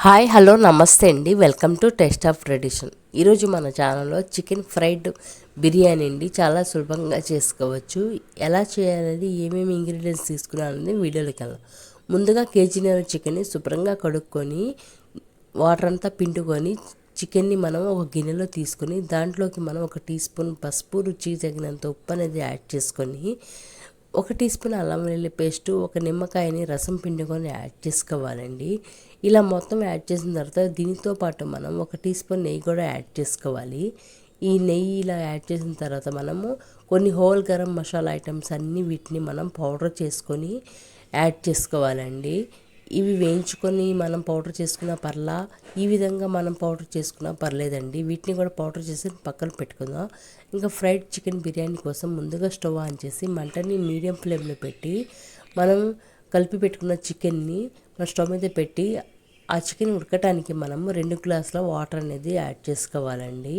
Hi hello నమస్తే అండి. Welcome to taste of tradition. ఈరోజు మన ఛానల్లో చికెన్ ఫ్రైడ్ బిర్యానీ అండి చాలా సులభంగా చేసుకోవచ్చు. ఎలా చేయాలనేది ఏమేమి ఇంగ్రీడియంట్స్ తీసుకున్నానని వీడియోలోకి వెళ్దాం. ముందుగా కేజీన్నర చికెన్ని శుభ్రంగా కడుక్కొని వాటర్ అంతా పిండుకొని చికెన్ని మనం ఒక గిన్నెలో తీసుకొని దాంట్లోకి మనం 1 టీ స్పూన్ పసుపు, రుచికి తగినంత ఉప్పు అనేది యాడ్ చేసుకొని 1 టీ స్పూన్ అల్లం వెల్లుల్లి పేస్టు, ఒక నిమ్మకాయని రసం పిండుకొని యాడ్ చేసుకోవాలండి. ఇలా మొత్తం యాడ్ చేసిన తర్వాత దీనితో పాటు మనం 1 టీ స్పూన్ నెయ్యి కూడా యాడ్ చేసుకోవాలి. ఈ నెయ్యి ఇలా యాడ్ చేసిన తర్వాత మనము కొన్ని హోల్ గరం మసాలా ఐటమ్స్ అన్నీ వీటిని మనం పౌడర్ చేసుకొని యాడ్ చేసుకోవాలండి. ఇవి వేయించుకొని మనం పౌడర్ చేసుకున్న పర్లా, ఈ విధంగా మనం పౌడర్ చేసుకున్నా పర్లేదండి. వీటిని కూడా పౌడర్ చేసి పక్కన పెట్టుకుందాం. ఇంకా ఫ్రైడ్ చికెన్ బిర్యానీ కోసం ముందుగా స్టవ్ ఆన్ చేసి మంటని మీడియం ఫ్లేమ్లో పెట్టి మనం కలిపి పెట్టుకున్న చికెన్ని మన స్టవ్ మీద పెట్టి ఆ చికెన్ ఉడకటానికి మనము 2 గ్లాసుల వాటర్ అనేది యాడ్ చేసుకోవాలండి.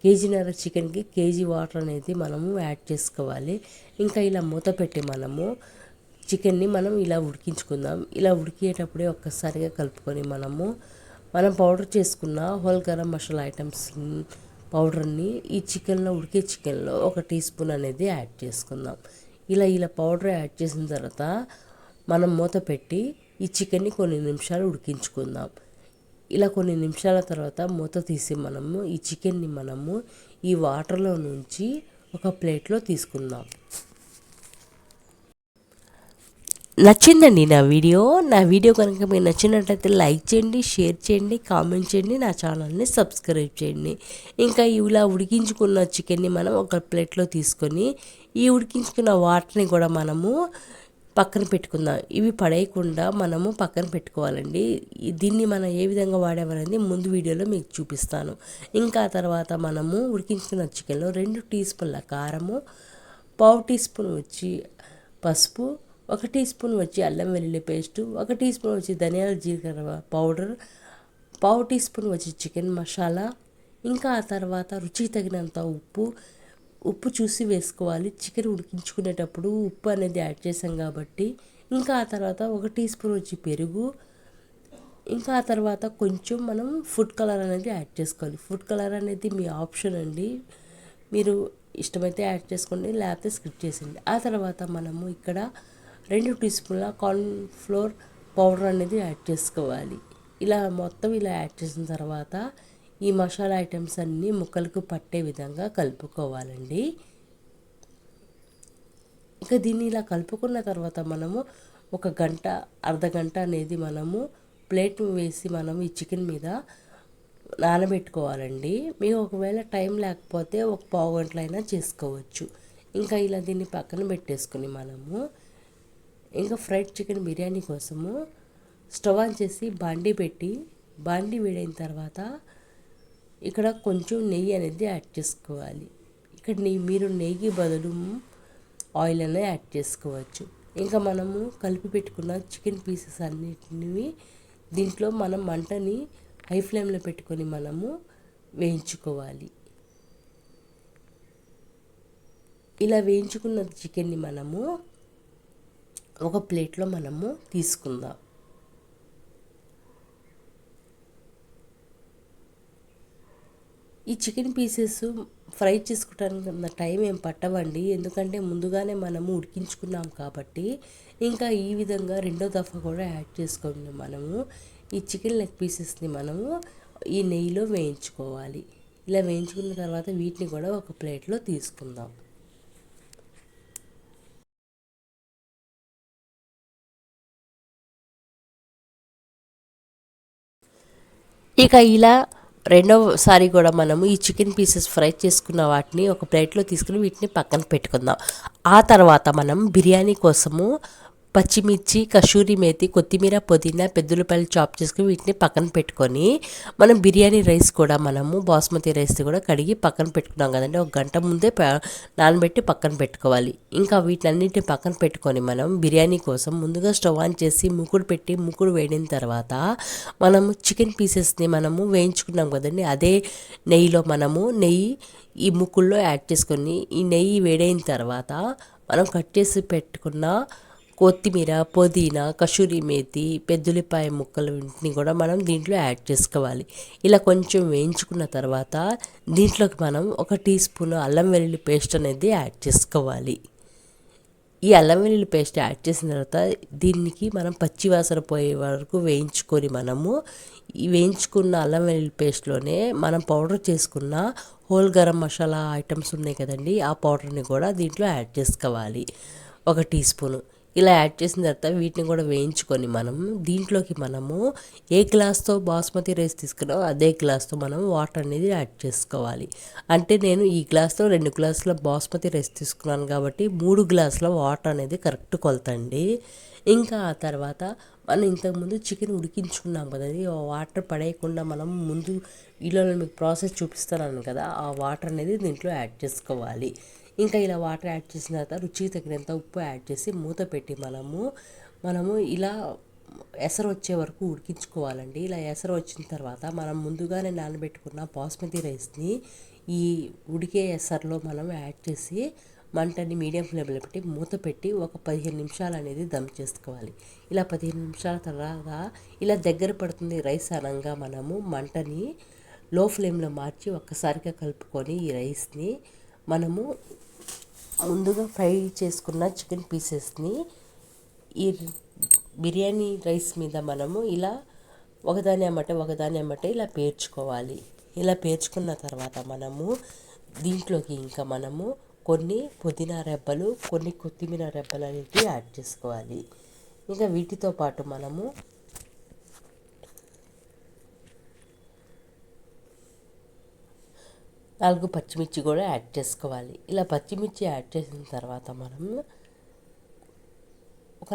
కేజీన్నర చికెన్కి కేజీ వాటర్ అనేది మనము యాడ్ చేసుకోవాలి. ఇంకా ఇలా మూత పెట్టి మనము చికెన్ని మనం ఇలా ఉడికించుకుందాం. ఇలా ఉడికేటప్పుడే ఒక్కసారిగా కలుపుకొని మనం పౌడర్ చేసుకున్న హోల్ గరం మసాలా ఐటమ్స్ పౌడర్ని ఈ చికెన్లో ఉడికే చికెన్లో 1 టీ స్పూన్ అనేది యాడ్ చేసుకుందాం. ఇలా పౌడర్ యాడ్ చేసిన తర్వాత మనం మూత పెట్టి ఈ చికెన్ని కొన్ని నిమిషాలు ఉడికించుకుందాం. ఇలా కొన్ని నిమిషాల తర్వాత మూత తీసి ఈ చికెన్ని ఈ వాటర్లో నుంచి ఒక ప్లేట్లో తీసుకుందాం. నచ్చిందండి నా వీడియో కనుక మీకు నచ్చినట్లయితే లైక్ చేయండి, షేర్ చేయండి, కామెంట్ చేయండి, నా ఛానల్ని సబ్స్క్రైబ్ చేయండి. ఇంకా ఇలా ఉడికించుకున్న చికెన్ని మనం ఒక ప్లేట్లో తీసుకొని ఈ ఉడికించుకున్న వాటర్ని కూడా మనము పక్కన పెట్టుకుందాం. ఇవి పడేయకుండా మనము పక్కన పెట్టుకోవాలండి. దీన్ని మనం ఏ విధంగా వాడామనేది ముందు వీడియోలో మీకు చూపిస్తాను. ఇంకా తర్వాత మనము ఉడికించుకున్న చికెన్లో 2 టీ స్పూన్ల కారము, పావు టీ స్పూన్ వచ్చి పసుపు, 1 టీ స్పూన్ వచ్చి అల్లం వెల్లుల్లి పేస్టు, 1 టీ స్పూన్ వచ్చి ధనియాల జీలకర్ర పౌడర్, పావు టీ స్పూన్ వచ్చి చికెన్ మసాలా, ఇంకా ఆ తర్వాత రుచికి తగినంత ఉప్పు చూసి వేసుకోవాలి. చికెన్ ఉడికించుకునేటప్పుడు ఉప్పు అనేది యాడ్ చేసాం కాబట్టి. ఇంకా ఆ తర్వాత 1 టీ స్పూన్ వచ్చి పెరుగు, ఇంకా ఆ తర్వాత కొంచెం మనం ఫుడ్ కలర్ అనేది యాడ్ చేసుకోవాలి. ఫుడ్ కలర్ అనేది మీ ఆప్షన్ అండి, మీరు ఇష్టమైతే యాడ్ చేసుకోండి, లేకపోతే స్కిప్ చేసేయండి. ఆ తర్వాత మనము ఇక్కడ 2 టీ స్పూన్ల కార్న్ ఫ్లోర్ పౌడర్ అనేది యాడ్ చేసుకోవాలి. ఇలా మొత్తం యాడ్ చేసిన తర్వాత ఈ మసాలా ఐటమ్స్ అన్నీ ముక్కలకు పట్టే విధంగా కలుపుకోవాలండి. ఇంకా దీన్ని ఇలా కలుపుకున్న తర్వాత మనము 1 గంట, అర్ధగంట అనేది మనము ప్లేట్ వేసి ఈ చికెన్ మీద నానబెట్టుకోవాలండి. మీకు ఒకవేళ టైం లేకపోతే ఒక పావు గంటలైనా చేసుకోవచ్చు. ఇంకా ఇలా దీన్ని పక్కన పెట్టేసుకుని ఇంకా ఫ్రైడ్ చికెన్ బిర్యానీ కోసము స్టవ్ ఆన్ చేసి బాండీ వేడైన తర్వాత ఇక్కడ కొంచెం నెయ్యి అనేది యాడ్ చేసుకోవాలి. ఇక్కడ మీరు నెయ్యికి బదులు ఆయిల్ అనేది యాడ్ చేసుకోవచ్చు. ఇంకా మనము కలిపి పెట్టుకున్న చికెన్ పీసెస్ అన్నిటిని దీంట్లో మనం మంటని హై ఫ్లేమ్లో పెట్టుకొని వేయించుకోవాలి. ఇలా వేయించుకున్న చికెన్ని ఒక ప్లేట్లో తీసుకుందాం. ఈ చికెన్ పీసెస్ ఫ్రై చేసుకోవడానికి అంత టైం ఏం పట్టవండి, ఎందుకంటే ముందుగానే ఉడికించుకున్నాం కాబట్టి. ఇంకా ఈ విధంగా రెండో దఫా కూడా యాడ్ చేసుకొని ఈ చికెన్ లెగ్ పీసెస్ని ఈ నెయ్యిలో వేయించుకోవాలి. ఇలా వేయించుకున్న తర్వాత వీటిని కూడా ఒక ప్లేట్లో తీసుకుందాం. ఇక ఇలా రెండోసారి కూడా ఈ చికెన్ పీసెస్ ఫ్రై చేసుకున్న వాటిని ఒక ప్లేట్లో తీసుకుని వీటిని పక్కన పెట్టుకుందాం. ఆ తర్వాత బిర్యానీ కోసము పచ్చిమిర్చి, కసూరి మేతి, కొత్తిమీర, పుదీనా, పెద్దులపల్లి చాప్ చేసుకుని వీటిని పక్కన పెట్టుకొని బిర్యానీ రైస్ కూడా బాస్మతి రైస్ కూడా కడిగి పక్కన పెట్టుకున్నాం కదండి. 1 గంట ముందే నానబెట్టి పక్కన పెట్టుకోవాలి. ఇంకా వీటన్నిటిని పక్కన పెట్టుకొని బిర్యానీ కోసం ముందుగా స్టవ్ ఆన్ చేసి ముక్కుడు వేడిన తర్వాత చికెన్ పీసెస్ని వేయించుకున్నాం కదండి. అదే నెయ్యిలో నెయ్యి ఈ ముక్కుల్లో యాడ్ చేసుకొని ఈ నెయ్యి వేడైన తర్వాత కట్ చేసి పెట్టుకున్న కొత్తిమీర, పుదీనా, కసూరి మేతి, పెద్దుల్లిపాయ ముక్కలు వీటిని కూడా మనం దీంట్లో యాడ్ చేసుకోవాలి. ఇలా కొంచెం వేయించుకున్న తర్వాత దీంట్లోకి మనం 1 టీ స్పూన్ అల్లం వెల్లుల్లి పేస్ట్ అనేది యాడ్ చేసుకోవాలి. ఈ అల్లం వెల్లుల్లి పేస్ట్ యాడ్ చేసిన తర్వాత దీనికి మనం పచ్చి వాసన పోయే వరకు వేయించుకొని మనము ఈ వేయించుకున్న అల్లం వెల్లుల్లి పేస్ట్లోనే మనం పౌడర్ చేసుకున్న హోల్ గరం మసాలా ఐటమ్స్ ఉన్నాయి కదండి, ఆ పౌడర్ని కూడా దీంట్లో యాడ్ చేసుకోవాలి 1 టీ స్పూను. ఇలా యాడ్ చేసిన తర్వాత వీటిని కూడా వేయించుకొని మనం దీంట్లోకి మనము ఏ గ్లాస్తో బాస్మతి రైస్ తీసుకున్నామో అదే గ్లాస్తో మనం వాటర్ అనేది యాడ్ చేసుకోవాలి. అంటే నేను ఈ గ్లాస్తో 2 గ్లాసుల బాస్మతి రైస్ తీసుకున్నాను కాబట్టి 3 గ్లాసుల వాటర్ అనేది కరెక్ట్ కొలతండి. ఇంకా ఆ తర్వాత మనం ఇంతకుముందు చికెన్ ఉడికించుకున్నాం కదండి, ఆ వాటర్ పడేయకుండా మనం ముందు వీడియోలో మీకు ప్రాసెస్ చూపిస్తున్నాను కదా, ఆ వాటర్ అనేది దీంట్లో యాడ్ చేసుకోవాలి. ఇంకా ఇలా వాటర్ యాడ్ చేసిన తర్వాత రుచికి తగినంత ఉప్పు యాడ్ చేసి మూత పెట్టి మనము ఇలా ఎసరు వచ్చే వరకు ఉడికించుకోవాలండి. ఇలా ఎసరు వచ్చిన తర్వాత మనం ముందుగానే నానబెట్టుకున్న బాస్మతి రైస్ని ఈ ఉడికే ఎసరులో మనం యాడ్ చేసి మంటని మీడియం ఫ్లేమ్లో పెట్టి మూత పెట్టి ఒక 15 నిమిషాలు అనేది దమ్ చేసుకోవాలి. ఇలా 15 నిమిషాల తర్వాత ఇలా దగ్గర పడుతుంది రైస్ అనగా మనము మంటని లో ఫ్లేమ్లో మార్చి ఒక్కసారిగా కలుపుకొని ఈ రైస్ని మనము ముందుగా ఫ్రై చేసుకున్న చికెన్ పీసెస్ని ఈ బిర్యానీ రైస్ మీద మనము ఇలా ఒకదాని అమ్మటే ఇలా పేర్చుకోవాలి. ఇలా పేర్చుకున్న తర్వాత మనము దీంట్లోకి ఇంకా మనము కొన్ని పుదీనా రెబ్బలు, కొన్ని కొత్తిమీర రెబ్బలు అనేవి యాడ్ చేసుకోవాలి. ఇంకా వీటితో పాటు మనము 4 పచ్చిమిర్చి కూడా యాడ్ చేసుకోవాలి. ఇలా పచ్చిమిర్చి యాడ్ చేసిన తర్వాత మనం ఒక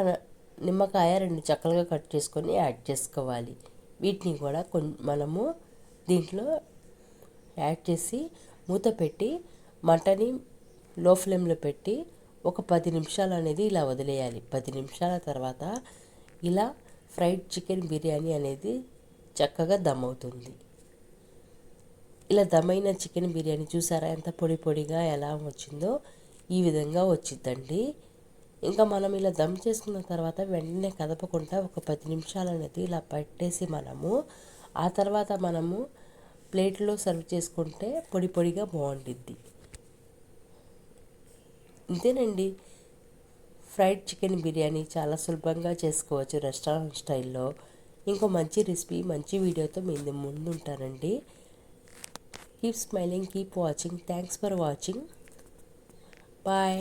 నిమ్మకాయ 2 చక్కలుగా కట్ చేసుకొని యాడ్ చేసుకోవాలి. వీటిని కూడా మనము దీంట్లో యాడ్ చేసి మూత పెట్టి మంటని లో ఫ్లేమ్లో పెట్టి ఒక 10 నిమిషాలు అనేది ఇలా వదిలేయాలి. 10 నిమిషాల తర్వాత ఇలా ఫ్రైడ్ చికెన్ బిర్యానీ అనేది చక్కగా దమ్ అవుతుంది. ఇలా దమ్మైన చికెన్ బిర్యానీ చూసారా ఎంత పొడి పొడిగా ఎలా వచ్చిందో, ఈ విధంగా వచ్చిందండి. ఇంకా మనం ఇలా దమ్ చేసుకున్న తర్వాత వెంటనే కదపకుండా ఒక 10 నిమిషాలు అనేది ఇలా పెట్టేసి ఆ తర్వాత మనము ప్లేట్లో సర్వ్ చేసుకుంటే పొడి పొడిగా బాగుంటుంది. ఇంతేనండి, ఫ్రైడ్ చికెన్ బిర్యానీ చాలా సులభంగా చేసుకోవచ్చు రెస్టారెంట్ స్టైల్లో. ఇంకో మంచి రెసిపీ మంచి వీడియోతో మీ ముందు ఉంటానండి. Keep smiling, keep watching. Thanks for watching. Bye.